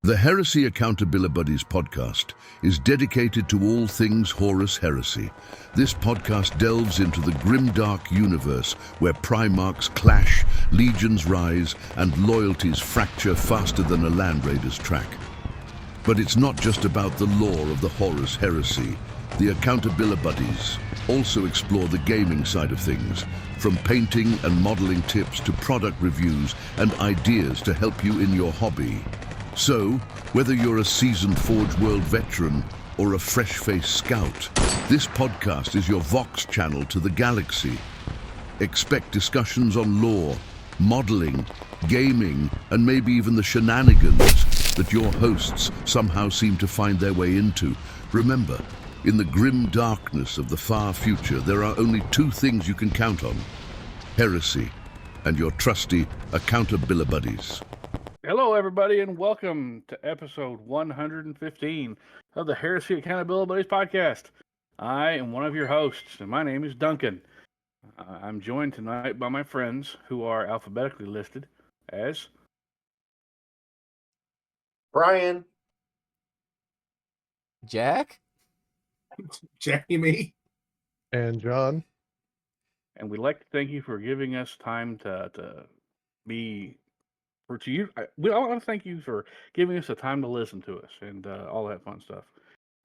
The Heresy Accountabilibuddies Podcast is dedicated to all things Horus Heresy. This podcast delves into the grimdark universe where Primarchs clash, legions rise, and loyalties fracture faster than a Land Raider's track. But it's not just about the lore of the Horus Heresy. The Accountabilibuddies also explore the gaming side of things, from painting and modeling tips to product reviews and ideas to help you in your hobby. So, whether you're a seasoned Forge World veteran or a fresh-faced scout, this podcast is your Vox channel to the galaxy. Expect discussions on lore, modeling, gaming, and maybe even the shenanigans that your hosts somehow seem to find their way into. Remember, in the grim darkness of the far future, there are only two things you can count on: Heresy and your trusty Accountabilibuddies. Hello, everybody, and welcome to episode 115 of the Heresy Accountabilibuddies Podcast. I am one of your hosts, and my name is Duncan. I'm joined tonight by my friends who are alphabetically listed as Brian, Jack, Jamie, and John. And we'd like to thank you for giving us time to be... We all want to thank you for giving us the time to listen to us and all that fun stuff.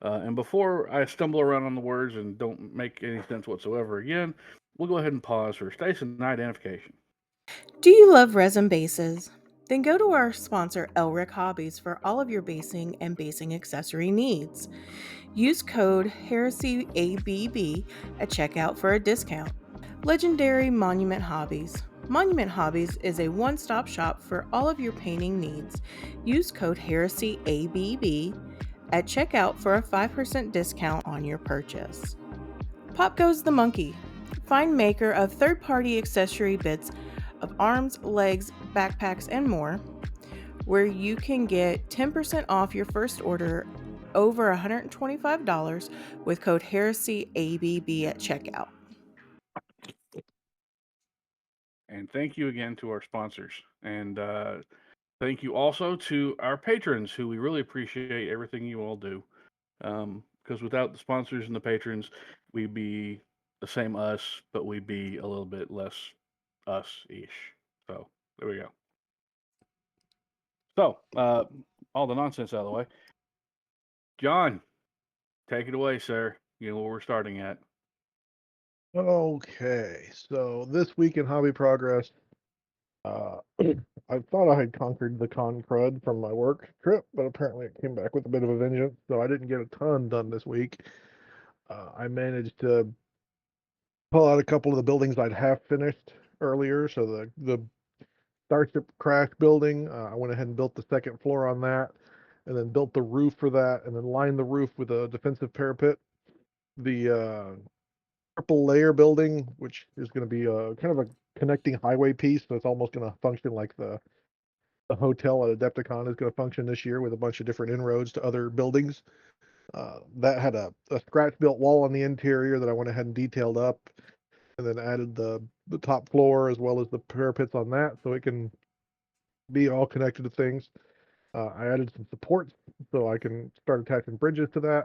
And before I stumble around on the words and don't make any sense whatsoever again, we'll go ahead and pause for station identification. Do you love resin bases? Then go to our sponsor, Elric Hobbies, for all of your basing and basing accessory needs. Use code HeresyABB at checkout for a discount. Legendary Monument Hobbies. Monument Hobbies is a one-stop shop for all of your painting needs. Use code HeresyABB at checkout for a 5% discount on your purchase. Pop Goes the Monkey. Find maker of third-party accessory bits of arms, legs, backpacks, and more, where you can get 10% off your first order over $125 with code HeresyABB at checkout. And thank you again to our sponsors. And thank you also to our patrons, who we really appreciate everything you all do. Because without the sponsors and the patrons, we'd be the same us, but we'd be a little bit less us-ish. So there we go. So, all the nonsense out of the way. John, take it away, sir. You know where we're starting at. Okay, so this week in hobby progress, I thought I had conquered the con crud from my work trip, but apparently it came back with a bit of a vengeance, so I didn't get a ton done this week. I managed to pull out a couple of the buildings I'd half finished earlier. So the Starship Crash building, I went ahead and built the second floor on that, and then built the roof for that, and then lined the roof with a defensive parapet. The triple layer building, which is going to be kind of a connecting highway piece, so it's almost going to function like the hotel at Adepticon is going to function this year, with a bunch of different inroads to other buildings. That had a scratch built wall on the interior that I went ahead and detailed up, and then added the top floor as well as the parapets on that, so it can be all connected to things. I added some supports so I can start attaching bridges to that.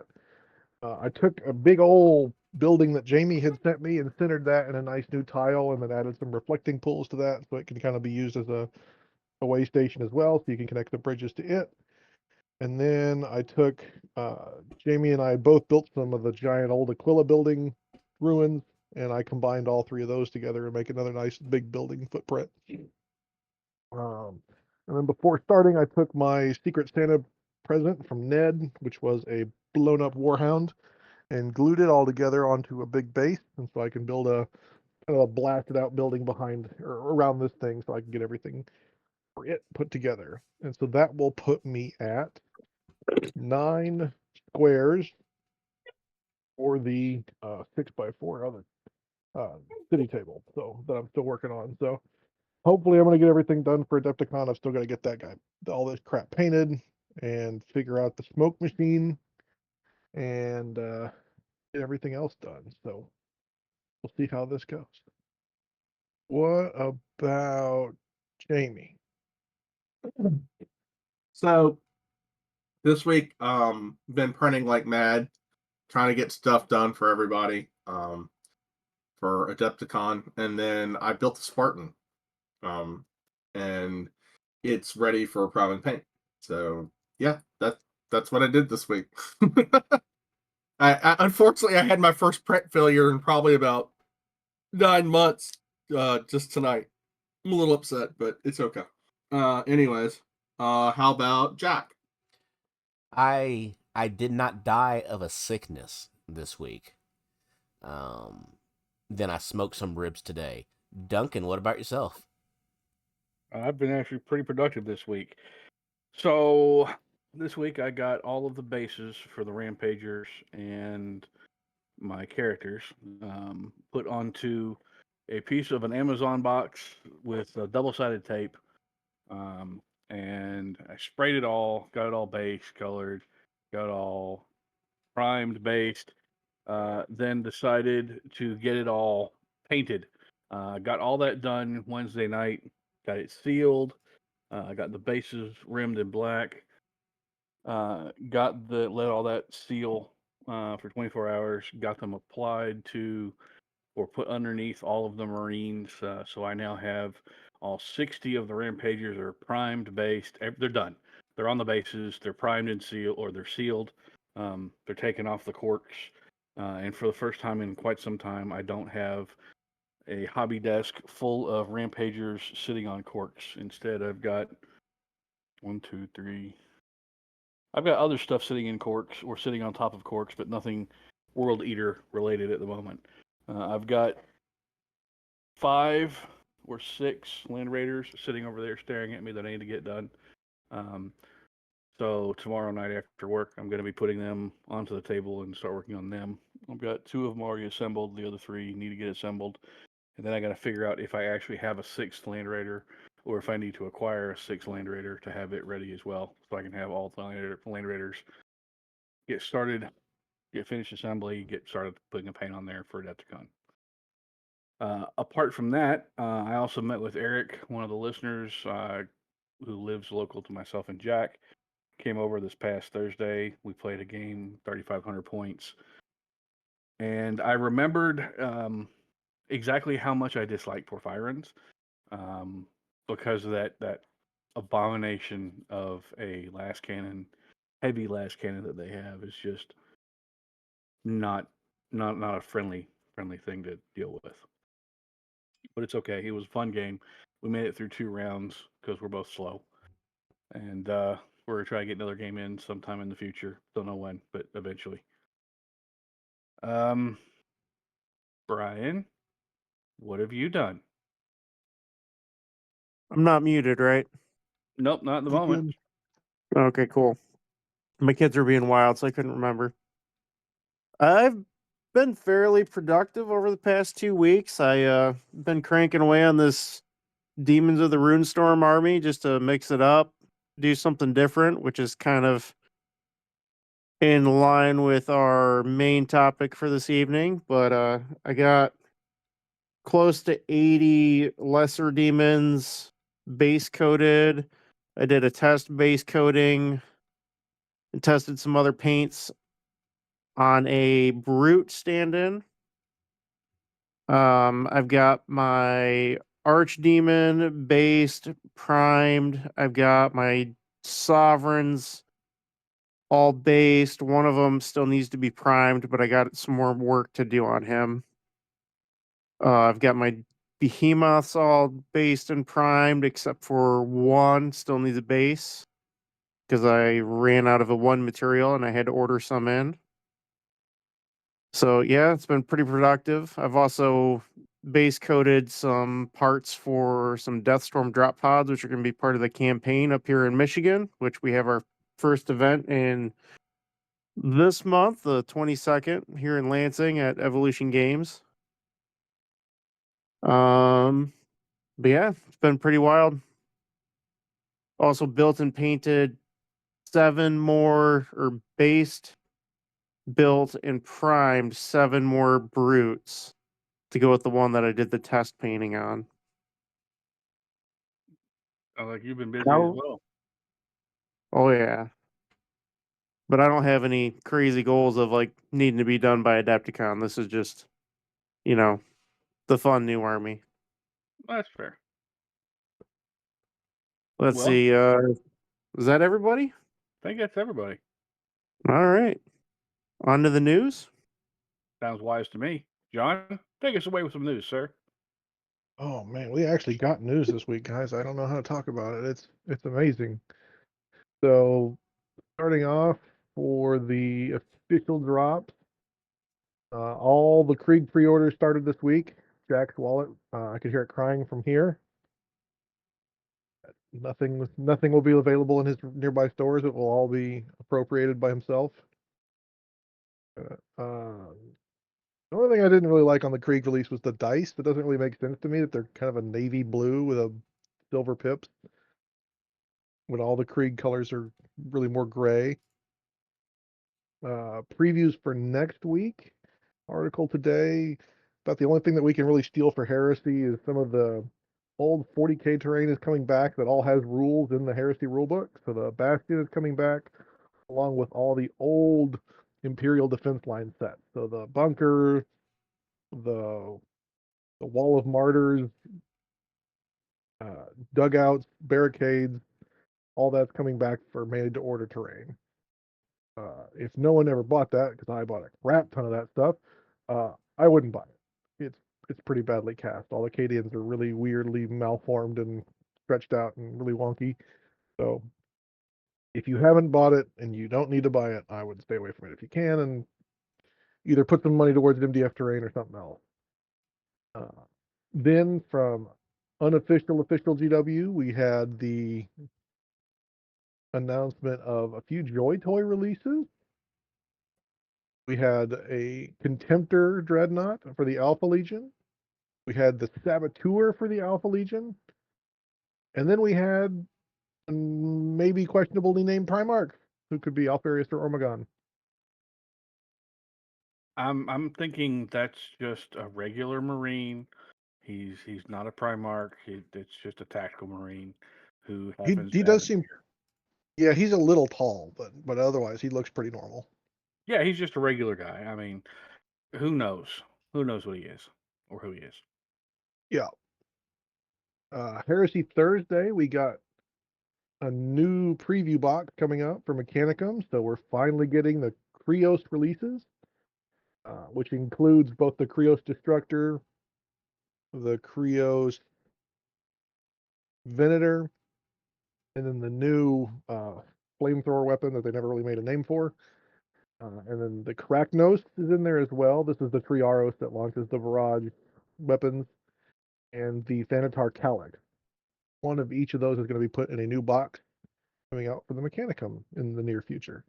I took a big old building that Jamie had sent me and centered that in a nice new tile, and then added some reflecting pools to that, so it can kind of be used as a way station as well, so you can connect the bridges to it. And then I took, Jamie and I both built some of the giant old Aquila building ruins, and I combined all three of those together and make another nice big building footprint. And then before starting, I took my Secret Santa present from Ned, which was a blown up Warhound, and glued it all together onto a big base, and so I can build a kind of a blasted out building behind or around this thing, so I can get everything for it put together. And so that will put me at 9 squares for the 6x4 other city table, so that I'm still working on. So hopefully I'm going to get everything done for Adepticon. I've still got to get that guy, all this crap painted, and figure out the smoke machine, and get everything else done. So we'll see how this goes. What about Jamie? So this week, been printing like mad, trying to get stuff done for everybody, for Adepticon, and then I built a Spartan, and it's ready for priming paint. So yeah, that's what I did this week. I unfortunately I had my first print failure in probably about 9 months, just tonight. I'm a little upset, but it's okay. Anyways, how about Jack? I did not die of a sickness this week. Then I smoked some ribs today. Duncan, what about yourself? I've been actually pretty productive this week. So this week I got all of the bases for the Rampagers and my characters put onto a piece of an Amazon box with double-sided tape, and I sprayed it all, got it all base colored, got it all primed, based. Then decided to get it all painted. Got all that done Wednesday night. Got it sealed. Got the bases rimmed in black. Let all that seal for 24 hours. Got them applied to or put underneath all of the Marines. So I now have all 60 of the Rampagers are primed, based. They're done. They're on the bases. They're primed and sealed, or they're sealed. They're taking off the corks. And for the first time in quite some time, I don't have a hobby desk full of Rampagers sitting on corks. Instead, I've got 1, 2, 3. I've got other stuff sitting in corks or sitting on top of corks, but nothing World Eater related at the moment. I've got 5 or 6 Land Raiders sitting over there staring at me that I need to get done. So tomorrow night after work, I'm going to be putting them onto the table and start working on them. I've got 2 of them already assembled. The other 3 need to get assembled. And then I got to figure out if I actually have a 6th Land Raider or if I need to acquire a 6th Land Raider to have it ready as well. So I can have all the Land Raiders get started, get finished assembly, get started putting a paint on there for Adepticon. Apart from that, I also met with Eric, one of the listeners who lives local to myself and Jack. Came over this past Thursday. We played a game, 3,500 points. And I remembered exactly how much I dislike Porphyrins because of that abomination of a last cannon, heavy last cannon that they have is just not a friendly thing to deal with. But it's okay. It was a fun game. We made it through 2 rounds because we're both slow. And we're going to try to get another game in sometime in the future. Don't know when, but eventually. Brian, what have you done? I'm not muted, right? Nope, not at the moment. Okay, cool. My kids are being wild, so I couldn't remember. I've been fairly productive over the past 2 weeks. I been cranking away on this Demons of the Runestorm army just to mix it up, do something different, which is kind of in line with our main topic for this evening. But I got close to 80 lesser demons base coated. I did a test base coating and tested some other paints on a brute stand-in. I've got my archdemon based primed. I've got my sovereigns all based. One of them still needs to be primed, but I got some more work to do on him. I've got my behemoths all based and primed, except for one still needs a base because I ran out of a 1 material and I had to order some in. So yeah, it's been pretty productive. I've also base coated some parts for some Deathstorm drop pods, which are going to be part of the campaign up here in Michigan, which we have our first event in this month, the 22nd, here in Lansing at Evolution Games. But yeah, it's been pretty wild. Also built and painted 7 more, or based, built and primed 7 more brutes to go with the one that I did the test painting on. Like you've been busy as well. Oh yeah. But I don't have any crazy goals of like needing to be done by Adepticon. This is just, the fun new army. That's fair. Let's Well, see. Is that everybody? I think that's everybody. All right. On to the news. Sounds wise to me. John, take us away with some news, sir. Oh man, we actually got news this week, guys. I don't know how to talk about it. It's amazing. So, starting off for the official drops, all the Krieg pre-orders started this week. Jack's wallet, I could hear it crying from here. Nothing will be available in his nearby stores. It will all be appropriated by himself. The only thing I didn't really like on the Krieg release was the dice. That doesn't really make sense to me that they're kind of a navy blue with a silver pips when all the Krieg colors are really more gray. Previews for next week. Article today about the only thing that we can really steal for Heresy is some of the old 40k terrain is coming back that all has rules in the Heresy rulebook. So the Bastion is coming back along with all the old Imperial defense line sets. So the bunker, the Wall of Martyrs, dugouts, barricades, all that's coming back for made to order terrain. If no one ever bought that, because I bought a crap ton of that stuff, I wouldn't buy it. It's pretty badly cast. All the Cadians are really weirdly malformed and stretched out and really wonky. So if you haven't bought it and you don't need to buy it, I would stay away from it if you can, and either put some money towards MDF terrain or something else. Then from official GW, we had the announcement of a few Joy Toy releases. We had a Contemptor Dreadnought for the Alpha Legion. We had the Saboteur for the Alpha Legion. And then we had maybe questionably named Primarch, who could be Alpharius or Ormagon. I'm thinking that's just a regular Marine. He's not a Primarch. It's just a tactical Marine who happens He to have does seem, yeah, he's a little tall, but otherwise he looks pretty normal. Yeah, he's just a regular guy. I mean, who knows? Who knows what he is or who he is? Yeah. Heresy Thursday, we got a new preview box coming out for Mechanicum, so we're finally getting the Krios releases, which includes both the Krios Destructor, the Krios Venator, and then the new flamethrower weapon that they never really made a name for. And then the Kraknos is in there as well. This is the Triaros that launches the barrage weapons, and the Thanatar Calyx. One of each of those is going to be put in a new box coming out for the Mechanicum in the near future.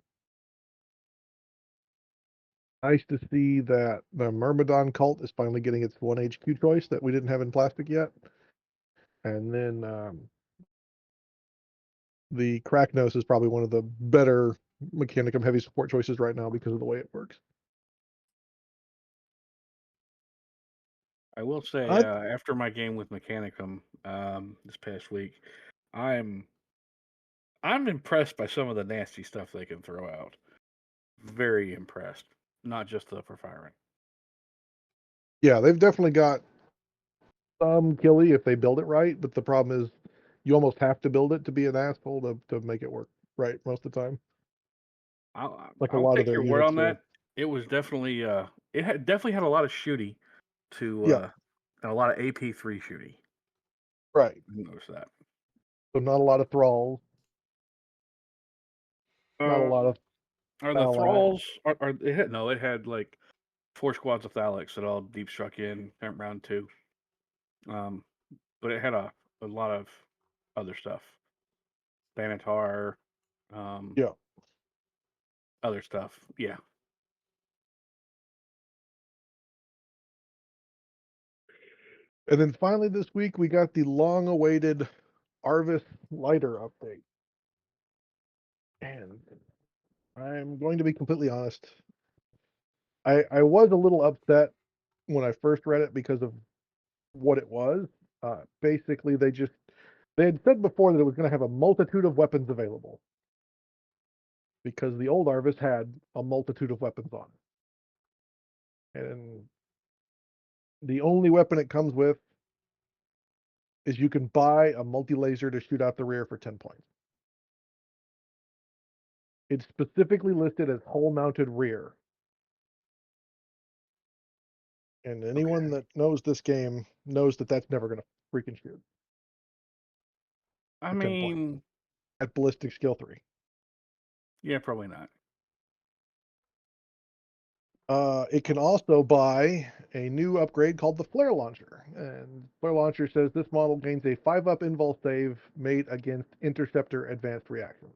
Nice to see that the Myrmidon cult is finally getting its 1 HQ choice that we didn't have in plastic yet. And then the Kraknos is probably one of the better Mechanicum heavy support choices right now because of the way it works. I will say, I- after my game with Mechanicum this past week, I'm impressed by some of the nasty stuff they can throw out. Very impressed. Not just the for firing. Yeah, they've definitely got some killy if they build it right, but the problem is you almost have to build it to be an asshole to make it work right most of the time. Like a I'll lot of take their your word units on here. that. It was definitely definitely had a lot of shooty to Yeah. and a lot of AP3 shooty. Right. I noticed that. So not a lot of thralls, not a lot of Are the Thalak. thralls? It had like 4 squads of Thalics that all deep struck in round 2. But it had a lot of other stuff. Thanatar, Yeah. other stuff. Yeah. And then finally this week we got the long-awaited Arvis lighter update. And I'm going to be completely honest. I was a little upset when I first read it because of what it was. Basically, they had said before that it was going to have a multitude of weapons available. because the old Arvis had a multitude of weapons on it. And the only weapon it comes with is you can buy a multi-laser to shoot out the rear for 10 points. It's specifically listed as hull-mounted rear. And anyone that knows this game knows that that's never going to freaking shoot. I For 10 points. mean, At ballistic skill 3. yeah, probably not. It can also buy a new upgrade called the Flare Launcher. And Flare Launcher says this model gains a 5-up invul save made against Interceptor Advanced Reaction.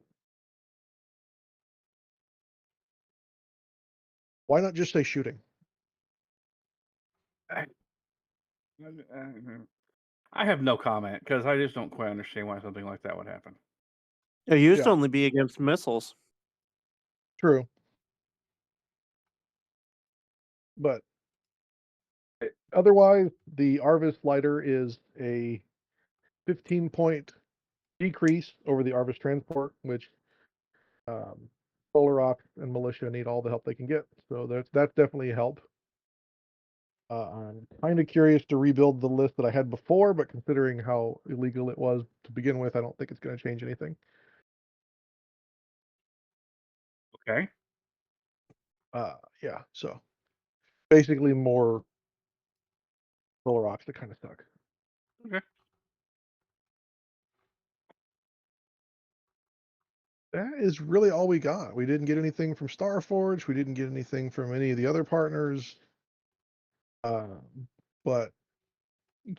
Why not just say shooting? I have no comment because I just don't quite understand why something like that would happen. It used Yeah. to only be against missiles. True. But otherwise, the Arvis lighter is a 15-point decrease over the Arvis transport, which Solar Ops and Militia need all the help they can get. So that's definitely a help. I'm kind of curious to rebuild the list that I had before, but considering how illegal it was to begin with, I don't think it's going to change anything. Okay. Yeah, so basically more Solar Ops that kind of suck. Okay. That is really all we got. We didn't get anything from Starforge. We didn't get anything from any of the other partners. But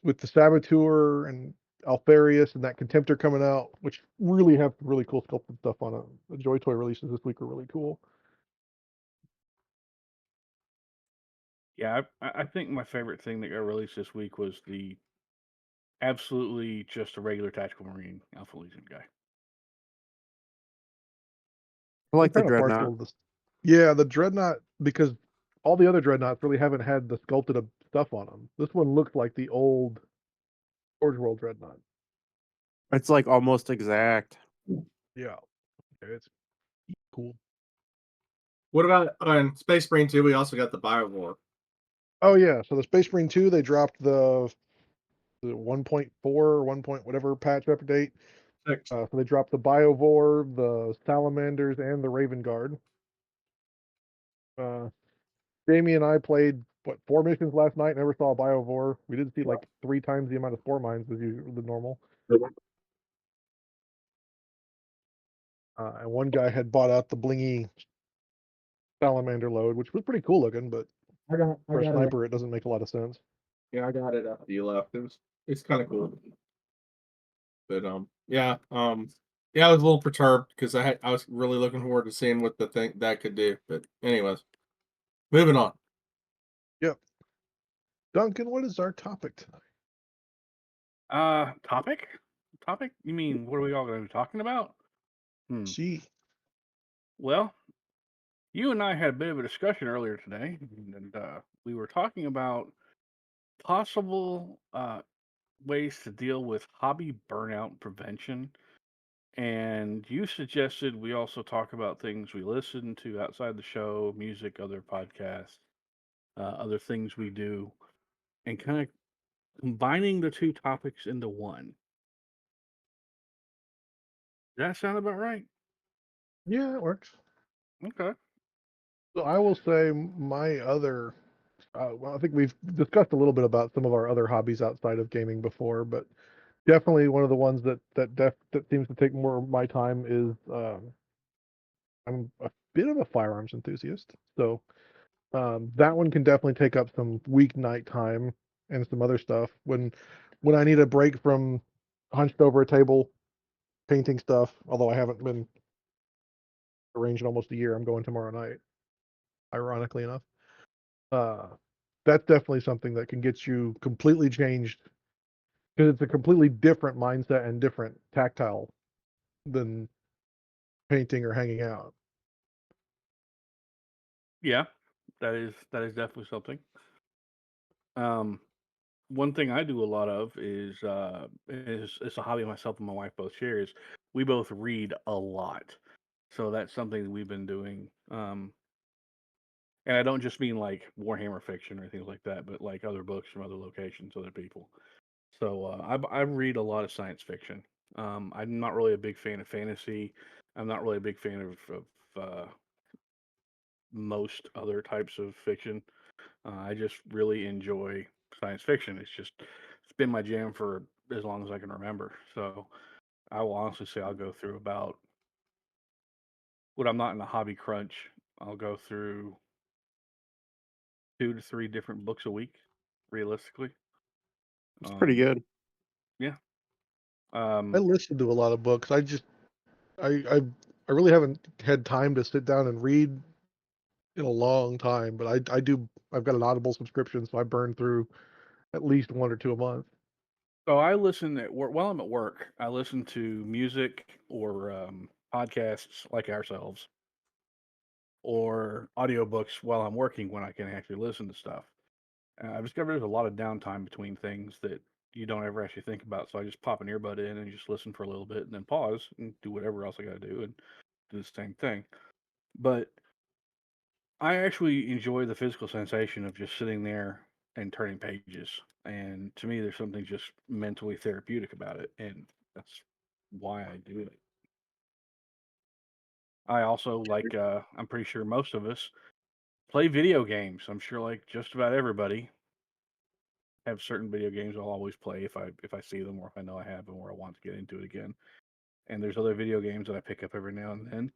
with the Saboteur and Alfarius and that Contemptor coming out, which really have really cool sculpted stuff on it. The Joy Toy releases this week are really cool. Yeah, I think my favorite thing that got released this week was the absolutely just a regular Tactical Marine Alpha Legion guy. I like the I'm kinda partial Dreadnought. to this. Yeah, the Dreadnought, because all the other Dreadnoughts really haven't had the sculpted stuff on them. This one looks like the old Forge World Dreadnought. It's like almost exact. Yeah, it's cool. What about on Space Marine 2? We also got the Biowar. Oh yeah, so the Space Marine 2, they dropped the 1.4 or 1. Whatever patch update. 6. So they dropped the Biovore, the Salamanders, and the Raven Guard. Jamie and I played 4 missions last night. Never saw a Biovore. We did see like 3 times the amount of spore mines as the normal. And one guy had bought out the blingy Salamander load, which was pretty cool looking, but for a sniper, it doesn't make a lot of sense. Yeah, I got it after you left. It's kind of cool. But yeah, I was a little perturbed because I was really looking forward to seeing what the thing that could do. But anyways, moving on. Yep. Duncan, what is our topic tonight? Topic? Topic? You mean what are we all going to be talking about? See. Well, you and I had a bit of a discussion earlier today, and we were talking about possible ways to deal with hobby burnout prevention. And you suggested we also talk about things we listen to outside the show, music, other podcasts, other things we do, and kind of combining the two topics into one. Does that sound about right? Yeah, it works. Okay. So I will say my other, well, I think we've discussed a little bit about some of our other hobbies outside of gaming before, but definitely one of the ones that seems to take more of my time is I'm a bit of a firearms enthusiast, so that one can definitely take up some weeknight time and some other stuff when I need a break from hunched over a table painting stuff. Although I haven't been arranged in almost a year, I'm going tomorrow night. Ironically enough, that's definitely something that can get you completely changed because it's a completely different mindset and different tactile than painting or hanging out. Yeah, that is definitely something. One thing I do a lot of is it's a hobby myself and my wife both share is we both read a lot. So that's something that we've been doing. And I don't just mean like Warhammer fiction or things like that, but like other books from other locations, other people. So I read a lot of science fiction. I'm not really a big fan of fantasy. I'm not really a big fan of most other types of fiction. I just really enjoy science fiction. It's been my jam for as long as I can remember. So I will honestly say I'll go through about when I'm not in a hobby crunch. I'll go through 2 to 3 different books a week, realistically. It's pretty good. Yeah. I listen to a lot of books. I really haven't had time to sit down and read in a long time, but I do. I've got an Audible subscription, so I burn through at least 1 or 2 a month. So I listen at work while I'm at work. I listen to music or podcasts like ourselves, or audiobooks while I'm working when I can actually listen to stuff. I've discovered there's a lot of downtime between things that you don't ever actually think about. So I just pop an earbud in and just listen for a little bit and then pause and do whatever else I got to do and do the same thing. But I actually enjoy the physical sensation of just sitting there and turning pages. And to me, there's something just mentally therapeutic about it. And that's why I do it. I also like, I'm pretty sure most of us play video games. I'm sure like just about everybody have certain video games I'll always play if I see them or if I know I have them or I want to get into it again. And there's other video games that I pick up every now and then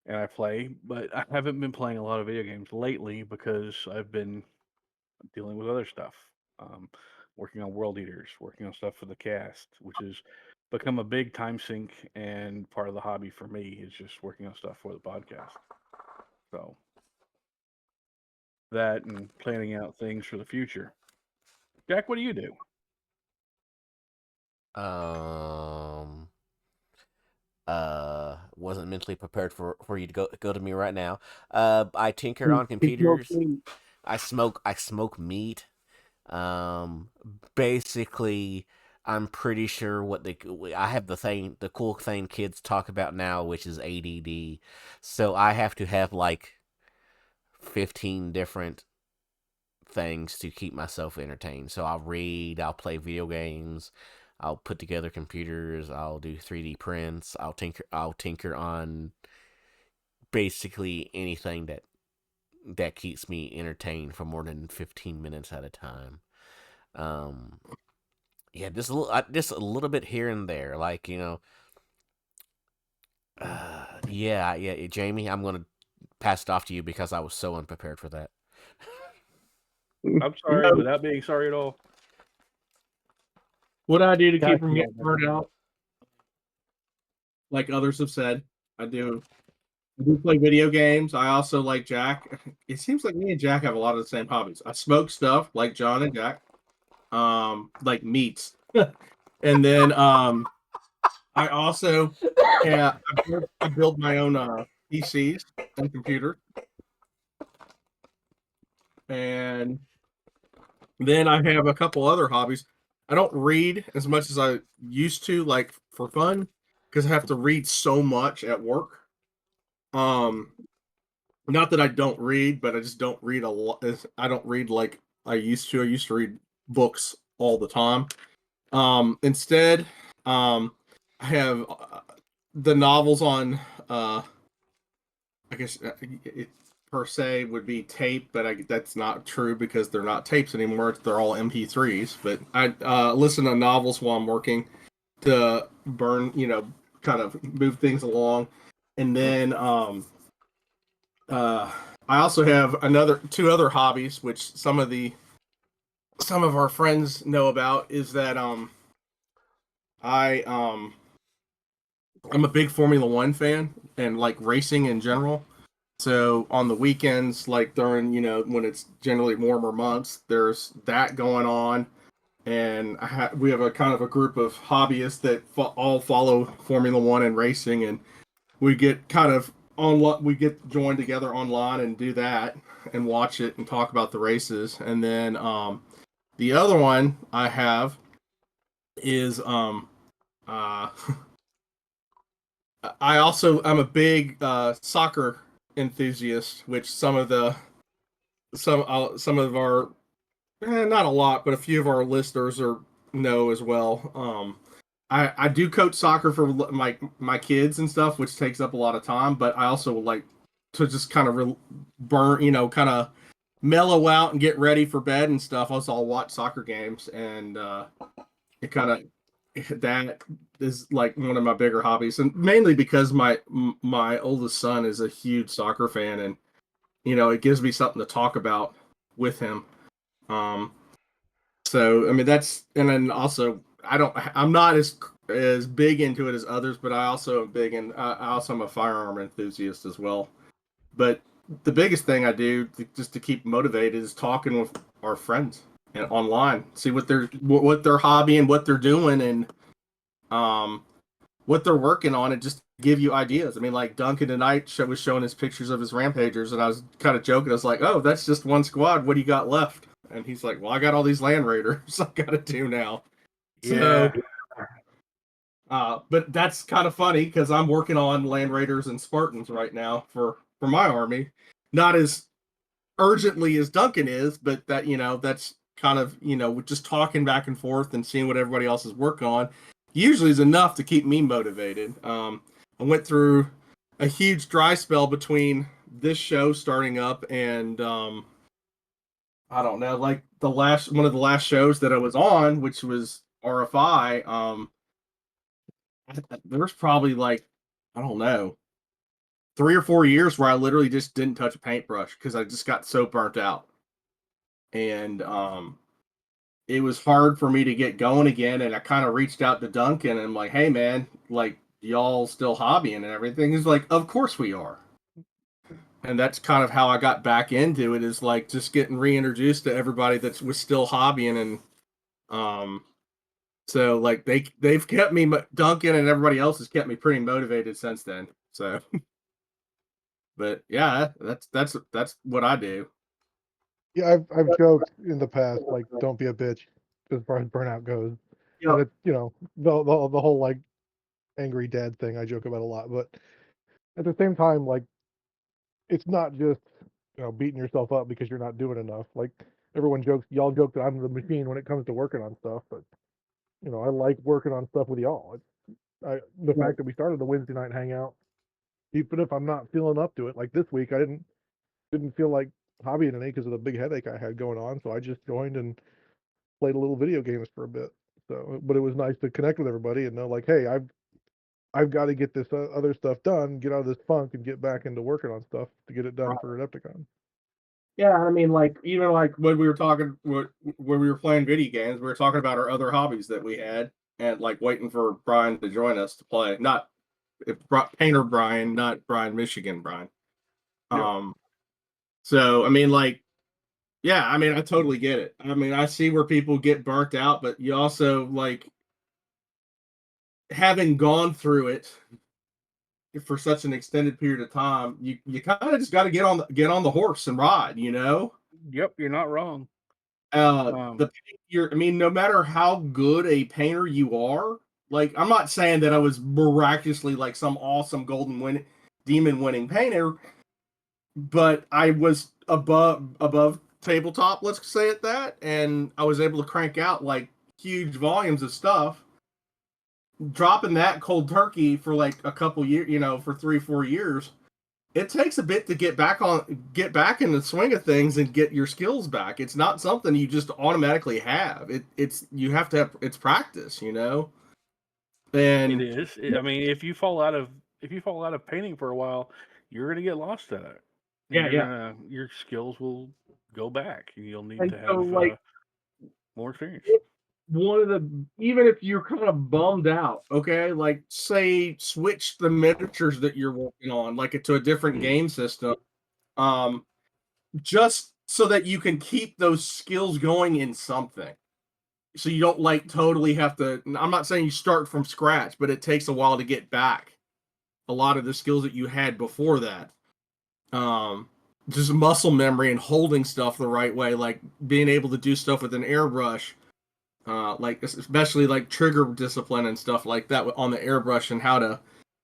and I play, but I haven't been playing a lot of video games lately because I've been dealing with other stuff. Um, Working on World Eaters, working on stuff for the cast, which has become a big time sink and part of the hobby for me is just working on stuff for the podcast. So that and planning out things for the future. Jack, what do you do? Um, wasn't mentally prepared for you to go to me right now. I tinker on computers. I smoke meat. Um, Basically, I'm pretty sure I have the cool thing kids talk about now, which is ADD. So I have to have like 15 different things to keep myself entertained. So I'll read, I'll play video games, I'll put together computers, I'll do 3D prints, I'll tinker on basically anything that keeps me entertained for more than 15 minutes at a time. Um yeah, just a little bit here and there, like, yeah, Jamie, I'm going to pass it off to you because I was so unprepared for that. I'm sorry, without being sorry at all. What I do to God, keep from yeah, getting burnt out, like others have said, I do play video games. I also like Jack. It seems like me and Jack have a lot of the same hobbies. I smoke stuff like John and Jack, like meats, and then I also I build my own PCs and computers, and then I have a couple other hobbies. I don't read as much as I used to, like for fun, because I have to read so much at work. Um, Not that I don't read, but I just don't read a lot. I don't read like I used to. I used to read books all the time. Instead, I have the novels on. I guess it per se would be tape, but that's not true because they're not tapes anymore. They're all MP3s. But I listen to novels while I'm working to burn, kind of move things along, and then Uh, I also have two other hobbies, which some of our friends know about. Is that I I'm a big Formula One fan and like racing in general. So on the weekends, like during when it's generally warmer months, there's that going on, and we have a kind of a group of hobbyists that all follow Formula One and racing, and we get kind of we get joined together online and do that and watch it and talk about the races. And then the other one I have is uh I'm a big soccer enthusiast, which some of our not a lot, but a few of our listeners know as well. I do coach soccer for my kids and stuff, which takes up a lot of time. But I also like to just kind of kind of mellow out and get ready for bed and stuff. Also, I'll watch soccer games, and it kind of that is like one of my bigger hobbies, and mainly because my oldest son is a huge soccer fan, and it gives me something to talk about with him. So I mean and then also I'm not as big into it as others, but I also am big and I also am a firearm enthusiast as well. But the biggest thing I do just to keep motivated is talking with our friends and online, see what their hobby and what they're doing, and what they're working on, and just give you ideas. I mean, like Duncan tonight was showing us pictures of his Rampagers, and I was kind of joking. I was like, "Oh, that's just one squad. What do you got left?" And he's like, "Well, I got all these Land Raiders I got to do now." Yeah. But that's kind of funny because I'm working on Land Raiders and Spartans right now for my army. Not as urgently as Duncan is, but that's kind of just talking back and forth and seeing what everybody else is working on usually is enough to keep me motivated. I went through a huge dry spell between this show starting up and I don't know, like one of the last shows that I was on, which was RFI. There was probably like, I don't know, 3 or 4 years where I literally just didn't touch a paintbrush because I just got so burnt out. And it was hard for me to get going again. And I kind of reached out to Duncan and I'm like, "Hey man, like, y'all still hobbying and everything?" He's like, "Of course we are." And that's kind of how I got back into it, is like just getting reintroduced to everybody that was still hobbying. And so like they've kept me, Duncan and everybody else has kept me pretty motivated since then. So but yeah, that's what I do. Yeah, I've joked in the past, like, don't be a bitch as far as burnout goes. Yep. And it's, the whole like angry dad thing I joke about a lot, but at the same time, like, it's not just beating yourself up because you're not doing enough. Like, y'all joke that I'm the machine when it comes to working on stuff, but I like working on stuff with y'all. The fact that we started the Wednesday night hangout, even if I'm not feeling up to it, like this week I didn't feel like hobbying any because of the big headache I had going on, so I just joined and played a little video games for a bit. So, but it was nice to connect with everybody and know, like, hey, I've got to get this other stuff done, get out of this funk, and get back into working on stuff to get it done for Adepticon. Yeah, I mean, like, even like when we were playing video games, we were talking about our other hobbies that we had, and like waiting for Brian to join us to play. Not Painter Brian, not Brian Michigan Brian. Yeah. So I mean, like, yeah, I mean, I totally get it. I mean, I see where people get burnt out, but you also, like, having gone through it for such an extended period of time, you kind of just got to get on the horse and ride, Yep, you're not wrong. I mean, no matter how good a painter you are, like, I'm not saying that I was miraculously like some awesome demon winning painter, but I was above tabletop, let's say it that, and I was able to crank out like huge volumes of stuff. Dropping that cold turkey for like a couple years, for 3-4 years, it takes a bit to get back in the swing of things and get your skills back. It's not something you just automatically have. You have to have, it's practice, And It is. I mean, if you fall out of painting for a while, you're gonna get lost at it. Yeah. Your skills will go back, and you'll need And to so, have like, more experience. Even if you're kind of bummed out, okay, like, say switch the miniatures that you're working on, like, to a different game system, just so that you can keep those skills going in something. So you don't like totally have to. I'm not saying you start from scratch, but it takes a while to get back a lot of the skills that you had before that. Just muscle memory and holding stuff the right way, like being able to do stuff with an airbrush, like especially like trigger discipline and stuff like that on the airbrush, and how to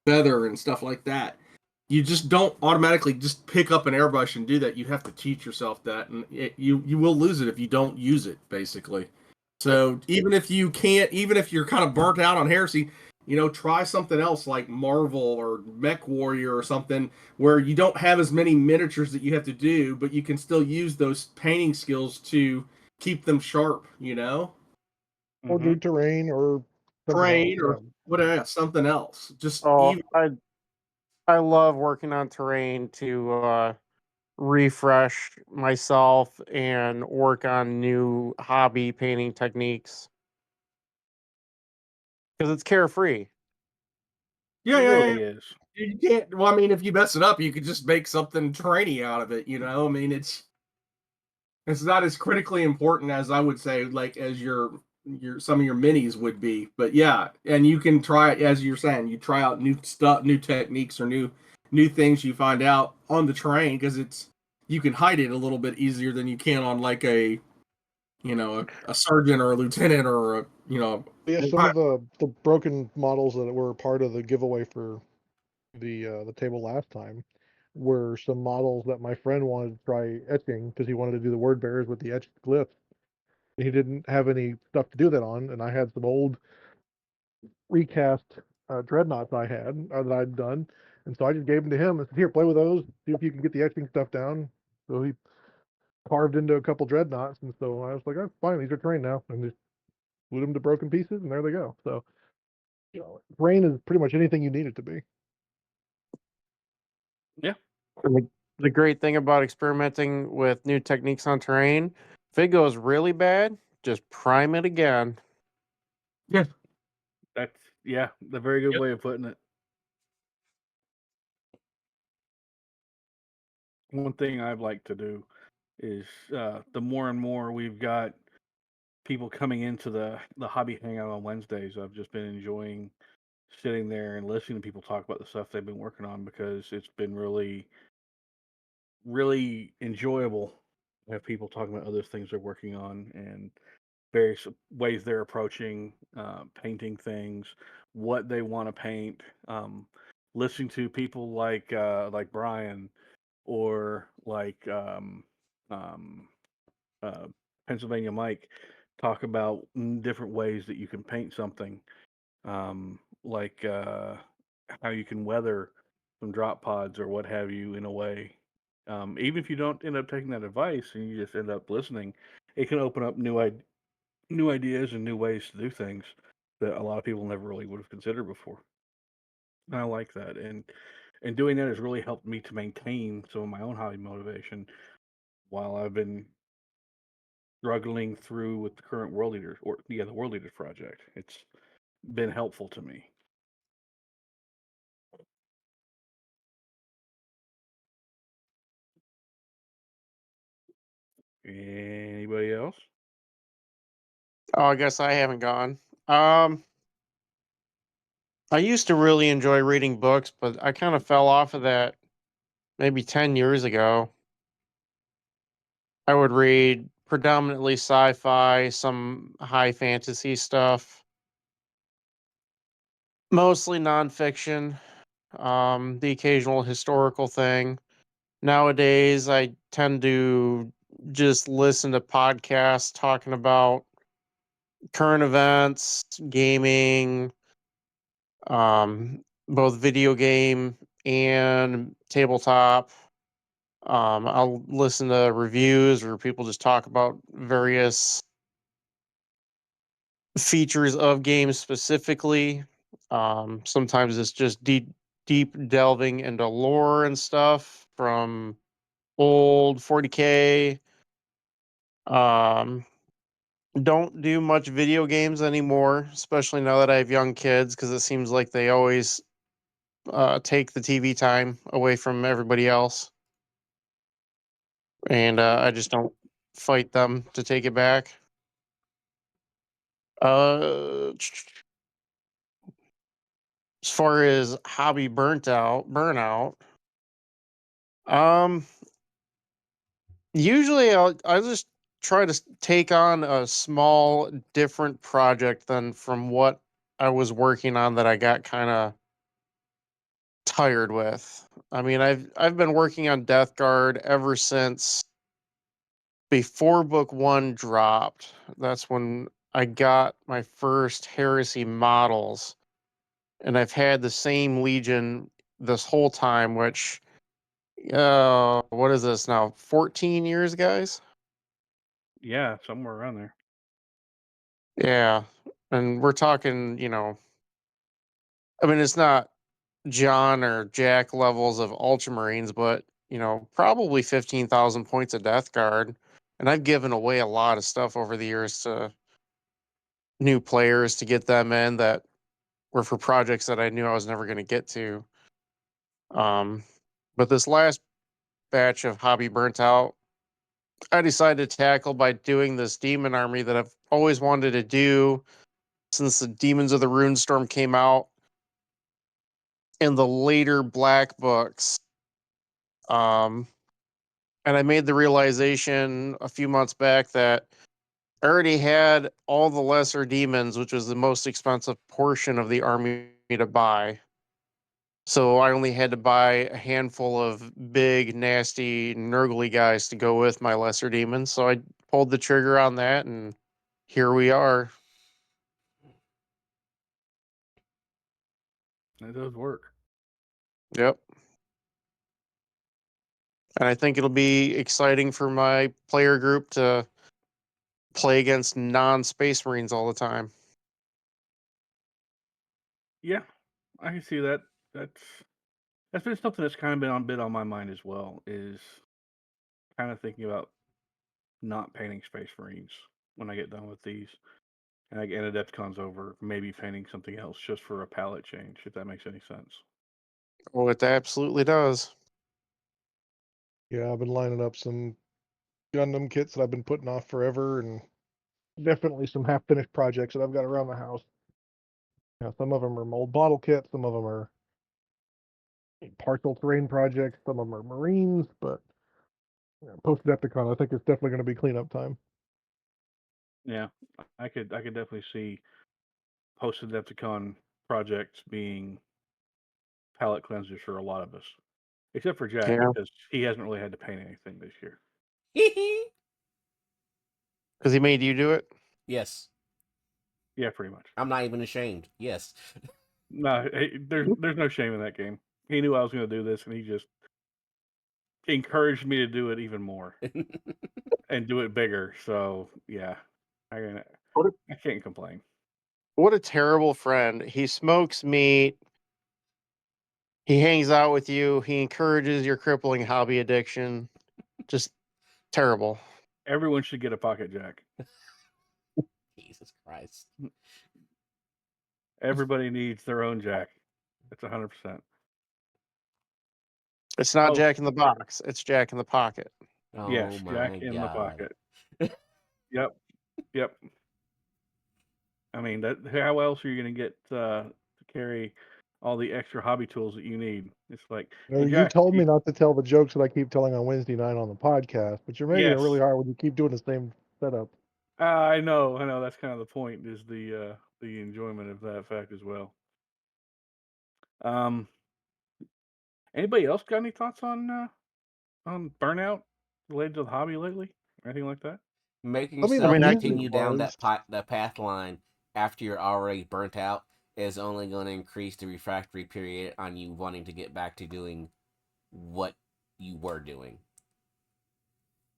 feather and stuff like that. You just don't automatically just pick up an airbrush and do that. You have to teach yourself that, and you will lose it if you don't use it, basically. So even if you're kind of burnt out on Heresy, try something else like Marvel or Mech Warrior or something where you don't have as many miniatures that you have to do, but you can still use those painting skills to keep them sharp, Or do terrain or Terrain or whatever, something else. Just I love working on terrain to refresh myself and work on new hobby painting techniques because it's carefree. Yeah, It yeah, really yeah. is. You can't. Well, I mean, if you mess it up, you could just make something trainy out of it. I mean, it's not as critically important as I would say, like as your some of your minis would be. But yeah, and you can try, as you're saying, you try out new stuff, new techniques, or new things you find out on the terrain because you can hide it a little bit easier than you can on like a a sergeant or a lieutenant or a Yeah, some of the broken models that were part of the giveaway for the table last time were some models that my friend wanted to try etching because he wanted to do the word bearers with the etched glyphs. He didn't have any stuff to do that on, and I had some old recast dreadnoughts I had that I'd done, and so I just gave them to him and said, "Here, play with those. See if you can get the etching stuff down." So he carved into a couple dreadnoughts, and so I was like, "Oh, fine, these are trained now," and just glued them to broken pieces, and there they go. So, terrain is pretty much anything you need it to be. Yeah. And the great thing about experimenting with new techniques on terrain, if it goes really bad, just prime it again. Yeah. That's the very good way of putting it. One thing I'd like to do is the more and more we've got people coming into the hobby hangout on Wednesdays, I've just been enjoying sitting there and listening to people talk about the stuff they've been working on because it's been really, really enjoyable to have people talking about other things they're working on and various ways they're approaching painting things, what they want to paint. Listening to people like Brian or like um, uh, Pennsylvania Mike talk about different ways that you can paint something, like how you can weather some drop pods or what have you in a way. Even if you don't end up taking that advice and you just end up listening, it can open up new ideas and new ways to do things that a lot of people never really would have considered before. And I like that, and doing that has really helped me to maintain some of my own hobby motivation while I've been struggling through with the current World Leaders or the World Leaders project. It's been helpful to me. Anybody else? Oh, I guess I haven't gone. Um, I used to really enjoy reading books, but I kind of fell off of that maybe 10 years ago. I would read predominantly sci-fi, some high fantasy stuff, mostly nonfiction, the occasional historical thing. Nowadays, I tend to just listen to podcasts talking about current events, gaming, both video game and tabletop. I'll listen to reviews where people just talk about various features of games specifically. Sometimes it's just deep delving into lore and stuff from old 40K. Um, don't do much video games anymore, especially now that I have young kids, because it seems like they always take the TV time away from everybody else, and I just don't fight them to take it back. As far as hobby burnout, um, usually I just try to take on a small different project than from what I was working on that I got kind of tired with. I mean, I've been working on Death Guard ever since before book 1 dropped. That's when I got my first Heresy models, and I've had the same Legion this whole time, which what is this now? 14 years, guys? Yeah, somewhere around there. Yeah. And we're talking, I mean, it's not John or Jack levels of Ultramarines, but, probably 15,000 points of Death Guard. And I've given away a lot of stuff over the years to new players to get them in that were for projects that I knew I was never going to get to. But this last batch of Hobby Burnt Out, I decided to tackle by doing this demon army that I've always wanted to do since the Demons of the Runestorm came out in the later Black books. And I made the realization a few months back that I already had all the lesser demons, which was the most expensive portion of the army to buy. So I only had to buy a handful of big, nasty, nurgly guys to go with my lesser demons. So I pulled the trigger on that, and here we are. It does work. Yep. And I think it'll be exciting for my player group to play against non-Space Marines all the time. Yeah, I can see that. That's been something that's kind of been on bit on my mind as well. Is kind of thinking about not painting Space Marines when I get done with these, and I get Adepticon's over, maybe painting something else just for a palette change, if that makes any sense. Oh, it absolutely does. Yeah, I've been lining up some Gundam kits that I've been putting off forever, and definitely some half-finished projects that I've got around the house. Some of them are mold bottle kits, some of them are partial terrain projects, some of them are Marines, but post-Adepticon, I think it's definitely going to be cleanup time. Yeah, I could definitely see post Adepticon projects being palette cleansers for a lot of us, except for Jack Yeah. because he hasn't really had to paint anything this year. Because he made you do it? Yes. Yeah, pretty much. I'm not even ashamed. Yes. No, there's no shame in that game. He knew I was going to do this, and he just encouraged me to do it even more and do it bigger. So yeah, I can't complain. What a terrible friend. He smokes meat. He hangs out with you. He encourages your crippling hobby addiction. Just terrible. Everyone should get a pocket Jack. Jesus Christ. Everybody needs their own Jack. It's 100%. It's not Oh, Jack in the Box. It's Jack in the Pocket. Oh yes, my Jack in the God. pocket. Yep. I mean, how else are you going to get to carry all the extra hobby tools that you need? It's like, hey, You Jack, told me not to tell the jokes that I keep telling on Wednesday night on the podcast, but you're making it Yes. really hard when you keep doing the same setup. I know. That's kind of the point. Is the enjoyment of that fact as well. Anybody else got any thoughts on burnout related to the hobby lately, or anything like that? Making I mean, yourself music continue down wise, that path line after you're already burnt out is only going to increase the refractory period on you wanting to get back to doing what you were doing.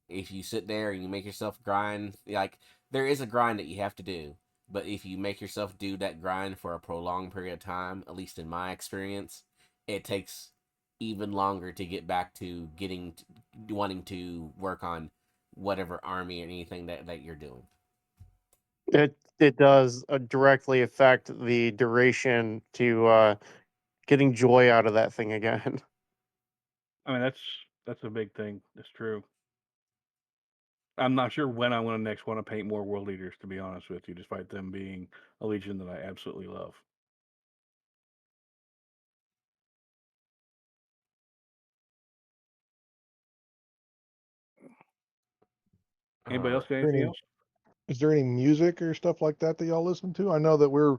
If you sit there and you make yourself grind, like, there is a grind that you have to do, but if you make yourself do that grind for a prolonged period of time, at least in my experience, it takes even longer to get back to wanting to work on whatever army or anything that you're doing. It does directly affect the duration to getting joy out of that thing again. I mean, that's a big thing. That's true. I'm not sure when I want to next want to paint more world leaders, to be honest with you, despite them being a legion that I absolutely love. Anybody else got anything else? is there any music or stuff like that y'all listen to? I know that we're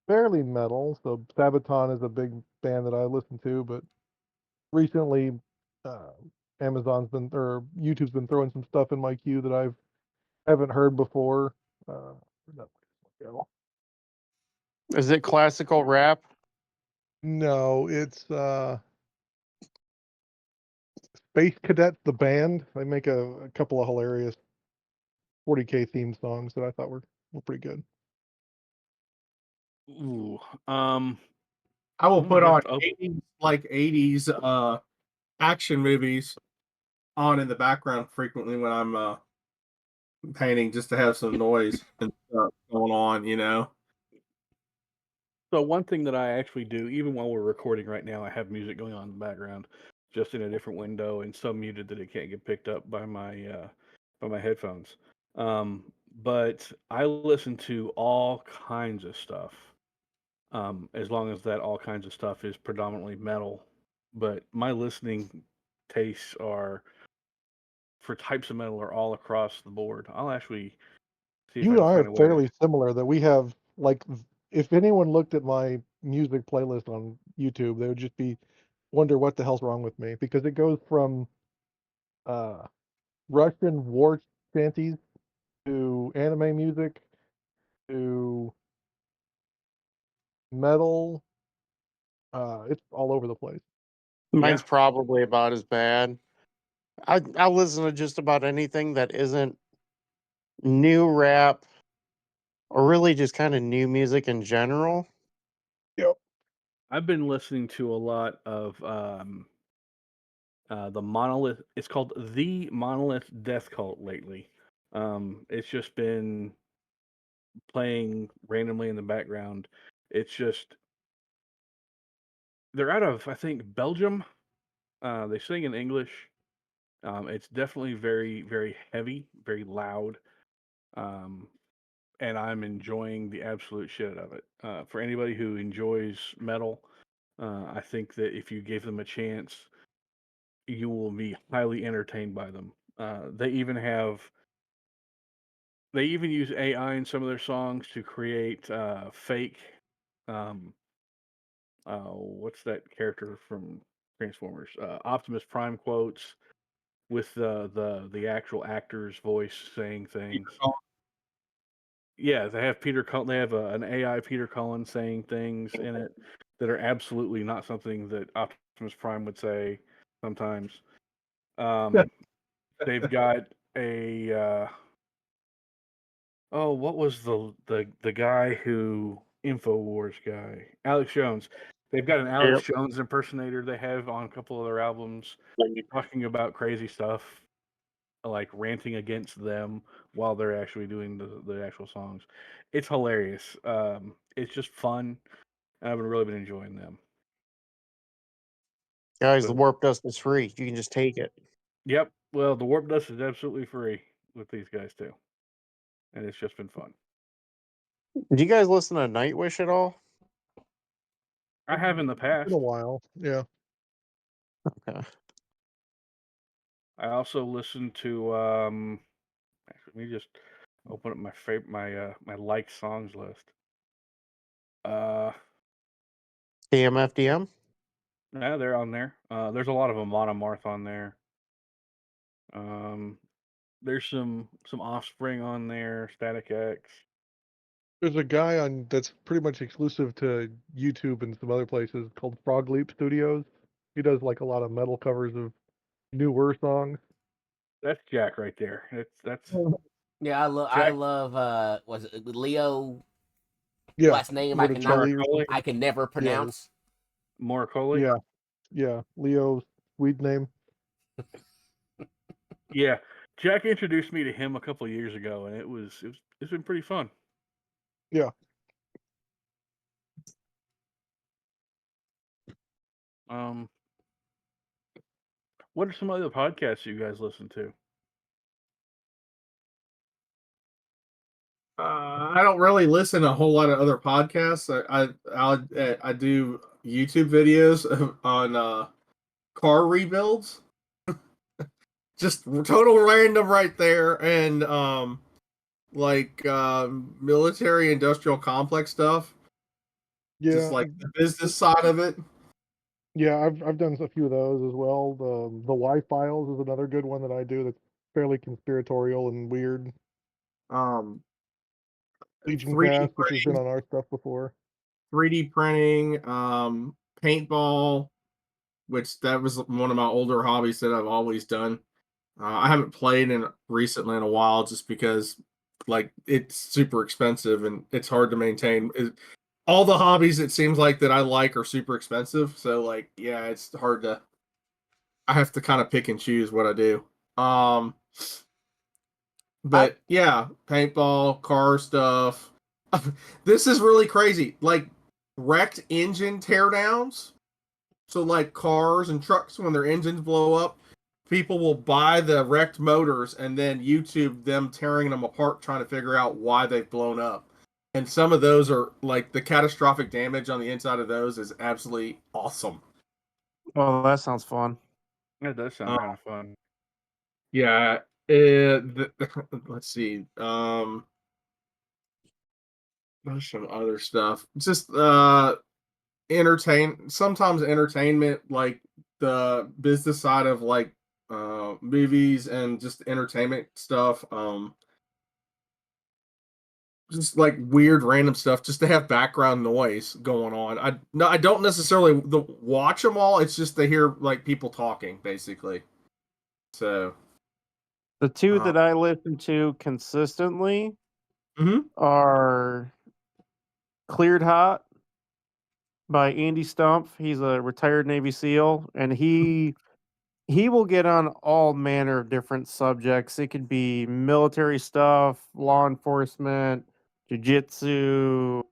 fairly metal, so Sabaton is a big band that I listen to, but recently Amazon's been or YouTube's been throwing some stuff in my queue that I haven't heard before. Where'd that go? Is it classical rap? No, it's Space Cadets the band. They make a couple of hilarious 40K themed songs that I thought were pretty good. Ooh, I will I'm put gonna on have to open- 80s action movies on in the background frequently when I'm painting, just to have some noise and stuff going on, you know. So one thing that I actually do, even while we're recording right now, I have music going on in the background, just in a different window and so muted that it can't get picked up by my headphones. But I listen to all kinds of stuff, as long as that all kinds of stuff is predominantly metal. But my listening tastes are for types of metal are all across the board. I'll actually see if You I and can I are find a way to. fairly similar that we have like if anyone looked at my music playlist on YouTube, they would just be wonder what the hell's wrong with me because it goes from uh Russian war chanties to anime music to metal. It's all over the place. Mine's Yeah. probably about as bad. I listen to just about anything that isn't new rap or really just kind of new music in general. Yep. I've been listening to a lot of the Monolith. It's called the Monolith Death Cult lately. It's just been playing randomly in the background. It's just they're out of I think Belgium. They sing in English. It's definitely very very heavy, very loud. Um, and I'm enjoying the absolute shit of it. For anybody who enjoys metal, I think that if you gave them a chance, you will be highly entertained by them. They even use AI in some of their songs to create fake. Um, what's that character from Transformers? Optimus Prime quotes with the actual actor's voice saying things. Yeah, they have They have an AI Peter Cullen saying things in it that are absolutely not something that Optimus Prime would say sometimes. They've got a what was the guy who Infowars guy Alex Jones. They've got an Alex Jones impersonator they have on a couple of their albums talking about crazy stuff, like ranting against them while they're actually doing the actual songs. It's hilarious. It's just fun. I've really been enjoying them. Guys, the warp dust is free. You can just take it. Yep. Well, the warp dust is absolutely free with these guys too, and it's just been fun. Do you guys listen to Nightwish at all? I have in the past. In a while, yeah. Okay. I also listen to actually, let me just open up my like songs list. KMFDM? Yeah, they're on there. There's a lot of them. Monomarth on there. There's some Offspring on there. Static X. There's a guy on that's pretty much exclusive to YouTube and some other places called Frog Leap Studios. He does like a lot of metal covers of newer songs. That's Jack right there. That's Yeah, I Jack. love was it Leo Yeah, last name I Morticelli. I can never pronounce. Moricoli. Yeah, Leo's weed name. Yeah, Jack introduced me to him a couple of years ago, and it's been pretty fun. Yeah. What are some other podcasts you guys listen to? I don't really listen to a whole lot of other podcasts. I do YouTube videos on car rebuilds. Just total random right there, and military industrial complex stuff. Yeah. Just like the business side of it. Yeah, I've done a few of those as well. The Y Files is another good one that I do that's fairly conspiratorial and weird. Um, Legion 3D Cast, which has been printing, on our stuff before. 3D printing, paintball, which that was one of my older hobbies that I've always done. I haven't played in recently in a while just because like it's super expensive and it's hard to maintain. All the hobbies it seems like that I like are super expensive, so like yeah, it's hard to. I have to kind of pick and choose what I do. But yeah, paintball, car stuff. This is really crazy. Like wrecked engine teardowns. So like cars and trucks, when their engines blow up, people will buy the wrecked motors and then YouTube them tearing them apart, trying to figure out why they've blown up. And some of those are like the catastrophic damage on the inside of those is absolutely awesome. Oh, that sounds fun. That does sound kind of fun. Yeah. Let's see. There's some other stuff. Just sometimes entertainment, like the business side of like movies and just entertainment stuff. Just like weird random stuff just to have background noise going on. I don't necessarily watch them all. It's just to hear like people talking basically. So The two that I listen to consistently Mhm. are Cleared Hot by Andy Stumpf. He's a retired Navy SEAL, and he will get on all manner of different subjects. It could be military stuff, law enforcement, jujitsu,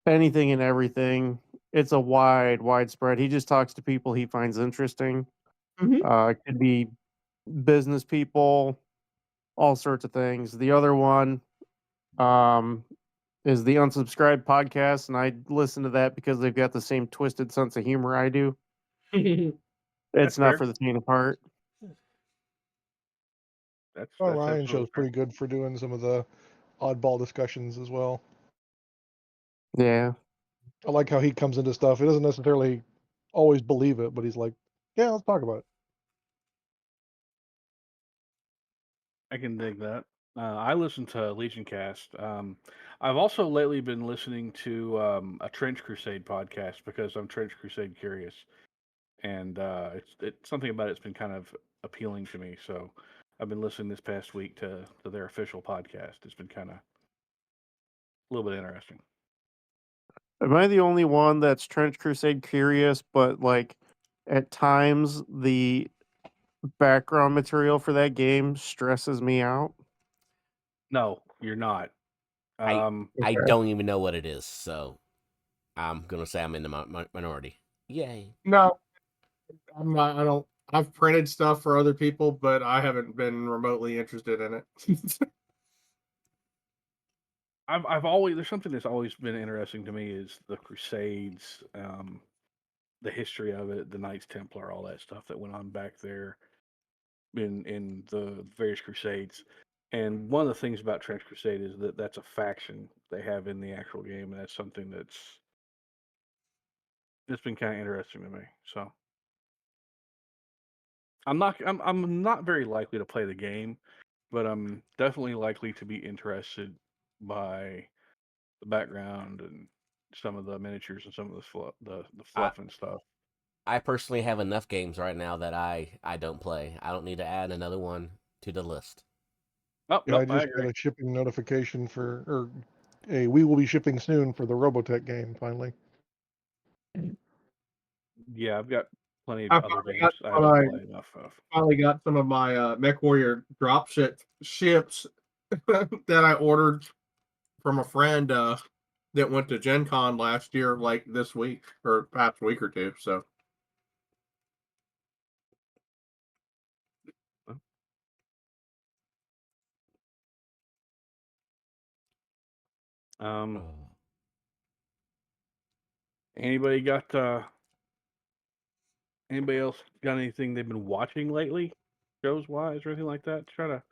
anything and everything. It's a widespread. He just talks to people he finds interesting. Mhm. It could be business people, all sorts of things. The other one um, is the Unsubscribed podcast, and I listen to that because they've got the same twisted sense of humor I do. It's not fair. for the faint of heart. That's Ryan absolutely show's fair. pretty good for doing some of the oddball discussions as well. Yeah. I like how he comes into stuff. He doesn't necessarily always believe it, but he's like, yeah, let's talk about it. I can dig that. I listen to Legion Cast. I've also lately been listening to a Trench Crusade podcast because I'm Trench Crusade curious, and it's something about it's been kind of appealing to me. So I've been listening this past week to their official podcast. It's been kind of a little bit interesting. Am I the only one that's Trench Crusade curious, but like at times the background material for that game stresses me out? No, you're not. I Okay. don't even know what it is, so I'm gonna say I'm in the minority. Yay! No, I'm not. I don't. I've printed stuff for other people, but I haven't been remotely interested in it. I've always there's something that's always been interesting to me is the Crusades, the history of it, the Knights Templar, all that stuff that went on back there in the various Crusades. And one of the things about Trench Crusade is that that's a faction they have in the actual game, and that's something that's been kind of interesting to me. So I'm not very likely to play the game, but I'm definitely likely to be interested by the background and some of the miniatures and some of the I fluff and stuff. I personally have enough games right now that I don't play. I don't need to add another one to the list. Oh, Yeah, I nope, I just got agree. a shipping notification we will be shipping soon for the Robotech game finally. Yeah, I've got plenty of I other finally games got I some haven't of my played enough of. finally got some of my MechWarrior ships that I ordered from a friend that went to Gen Con last year, like this week or past week or two. So Um, Oh. anybody got anybody else got anything they've been watching lately, shows wise or anything like that? Try to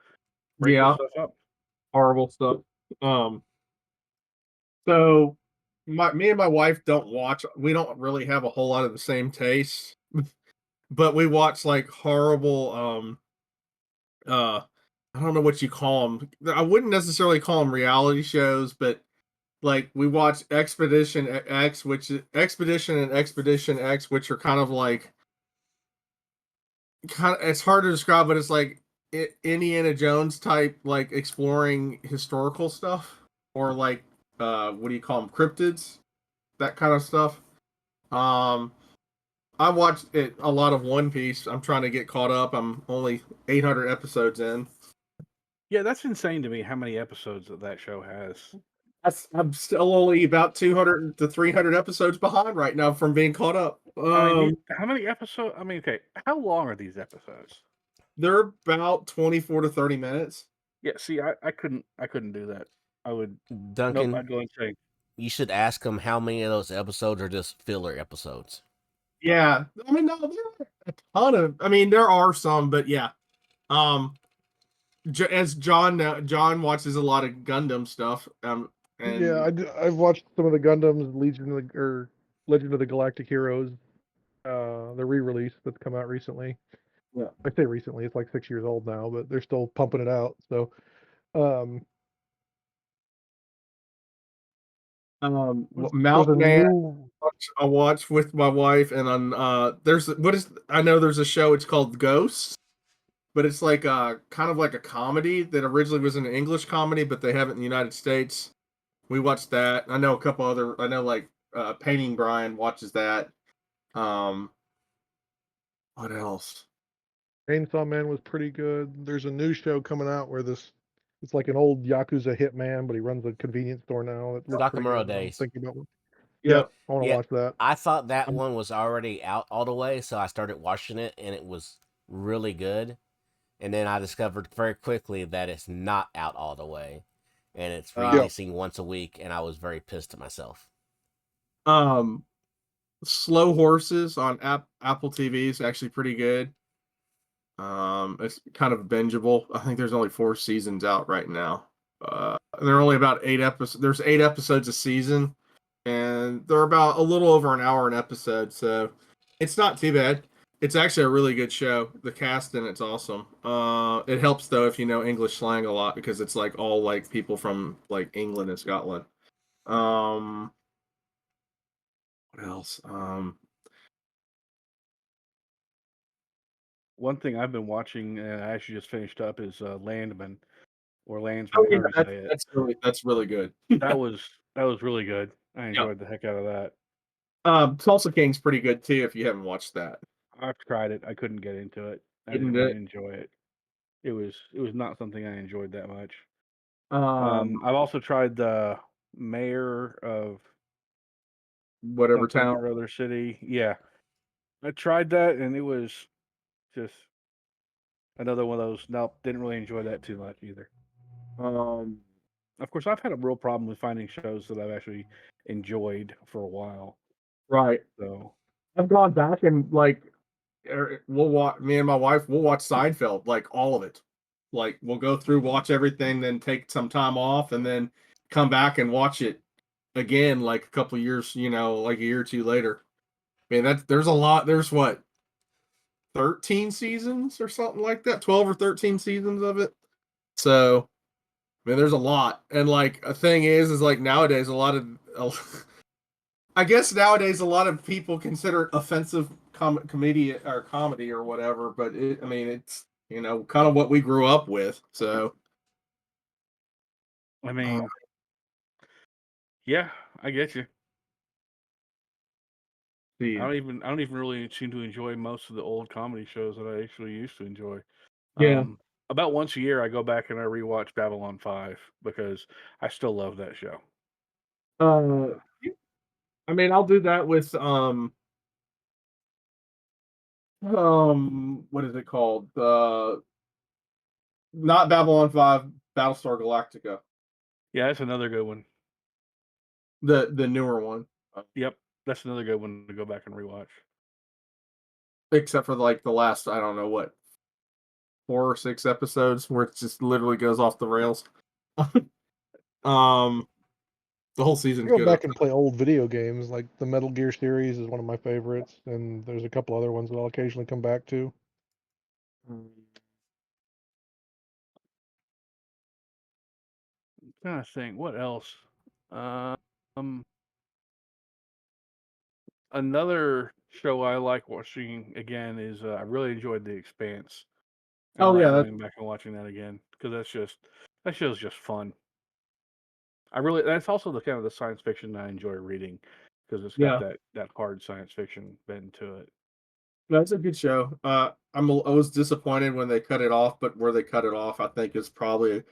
break this yeah, stuff up. horrible stuff. So me and my wife don't watch. We don't really have a whole lot of the same taste, but we watch like horrible. I don't know what you call them. I wouldn't necessarily call them reality shows, but like we watch Expedition X, which is Expedition and Expedition X, which are kind of like it's hard to describe, but it's like Indiana Jones type, like exploring historical stuff, or like what do you call them, cryptids, that kind of stuff. Um, I watched a lot of One Piece. I'm trying to get caught up. I'm only 800 episodes in. Yeah, that's insane to me how many episodes that show has. I'm still only about 200 to 300 episodes behind right now from being caught up. I mean, how many episodes? I mean, okay, how long are these episodes? They're about 24 to 30 minutes. Yeah, see, I couldn't do that. I would, Duncan, nope, I'd go insane. you should ask him how many of those episodes are just filler episodes. Yeah, I mean, no, there are a ton of. I mean, there are some, but yeah. As John watches a lot of Gundam stuff. And yeah, I've watched some of the Gundams, Legend of the Galactic Heroes, the re-release that's come out recently. Yeah. I say recently, it's like 6 years old now, but they're still pumping it out. So, Mountain Man. I watch with my wife, and on I know there's a show. It's called Ghosts, but it's like kind of like a comedy that originally was an English comedy, but they have it in the United States. We watched that. I know a couple other. I know like Painting Brian watches that. What else? Chainsaw Man was pretty good. There's a new show coming out where it's like an old Yakuza hitman, but he runs a convenience store now. It looks pretty Nakamura good. I'm Days. thinking about one. Yep. I want to watch that. I thought that one was already out all the way, so I started watching it, and it was really good. And then I discovered very quickly that it's not out all the way, and it's releasing once a week, and I was very pissed at myself. Slow Horses on Apple TV is actually pretty good. It's kind of bingeable. I think there's only 4 seasons out right now. There are only about 8 episodes. There's 8 episodes a season, and they're about a little over an hour an episode, so it's not too bad. It's actually a really good show. The cast in it's awesome. It helps though if you know English slang a lot, because it's like all like people from like England and Scotland. What else? One thing I've been watching, and I actually just finished up, is Landman, or Landsman, however you say it. That's really good. That was really good. I enjoyed the heck out of that. Tulsa King's pretty good too if you haven't watched that. I've tried it. I couldn't get into it. I didn't really enjoy it. It was not something I enjoyed that much. I've also tried the mayor of whatever town or other city. Yeah, I tried that, and it was just another one of those. Nope, didn't really enjoy that too much either. Of course, I've had a real problem with finding shows that I've actually enjoyed for a while. Right. So I've gone back and like we'll watch. Me and my wife will watch Seinfeld, like all of it. Like we'll go through, watch everything, then take some time off, and then come back and watch it again, like a couple of years, like a year or two later. I mean, there's a lot. There's what, 13 seasons or something like that, 12 or 13 seasons of it. So, I mean, there's a lot. And like a thing is like nowadays I guess nowadays a lot of people consider it offensive comedy or whatever, but it's kind of what we grew up with. So, I mean, yeah, I get you. I don't even really seem to enjoy most of the old comedy shows that I actually used to enjoy. Yeah. About once a year, I go back and I rewatch Babylon 5 because I still love that show. I mean, I'll do that with what is it called? Not Babylon 5, Battlestar Galactica. Yeah, that's another good one. The newer one. Yep, that's another good one to go back and rewatch. Except for like the last, I don't know what, 4 or 6 episodes where it just literally goes off the rails. The whole I season's go good. back and play old video games, like the Metal Gear series is one of my favorites, and there's a couple other ones that I'll occasionally come back to. I'm trying to think what else. Another show I like watching again is I really enjoyed The Expanse. I Oh like yeah, going back and watching that again because that show's just fun. That's also the kind of the science fiction I enjoy reading because it's got yeah. that hard science fiction bent to it. That's a good show. I was disappointed when they cut it off, but where they cut it off, I think is probably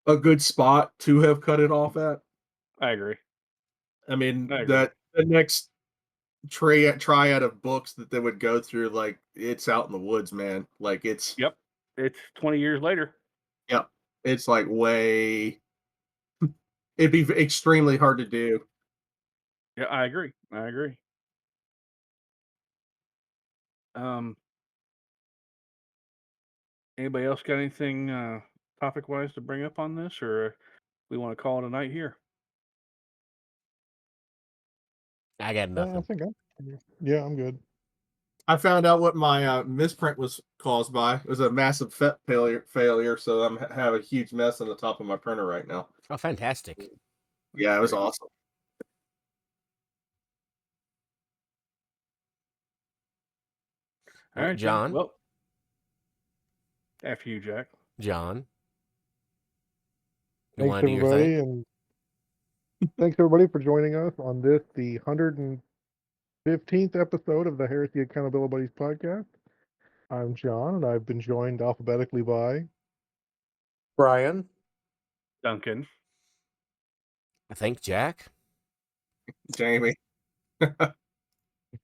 a good spot to have cut it off at. I agree. I mean, I agree. that the next triad of books that they would go through, like it's out in the woods, man. Like it's Yep. It's 20 years later. yep, it's like way. It'd be extremely hard to do. Yeah, I agree. I agree. Anybody else got anything topic wise to bring up on this, or we want to call it a night here? I got I nothing. think I'm good. I found out what my misprint was caused by. It was a massive FET failure, so I'm have a huge mess on the top of my printer right now. Oh, fantastic. Yeah, it was awesome. All right, John. Well, after you, Jack. John. You Thanks want to do your everybody, thing? and thanks everybody for joining us on the 115th episode of the Heresy Accountabilibuddies Podcast. I'm John, and I've been joined alphabetically by Brian. Duncan. I think Jack. Jamie.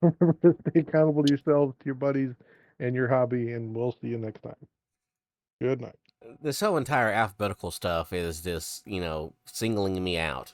Remember to stay accountable to yourselves, to your buddies, and your hobby, and we'll see you next time. Good night. This whole entire alphabetical stuff is just, singling me out.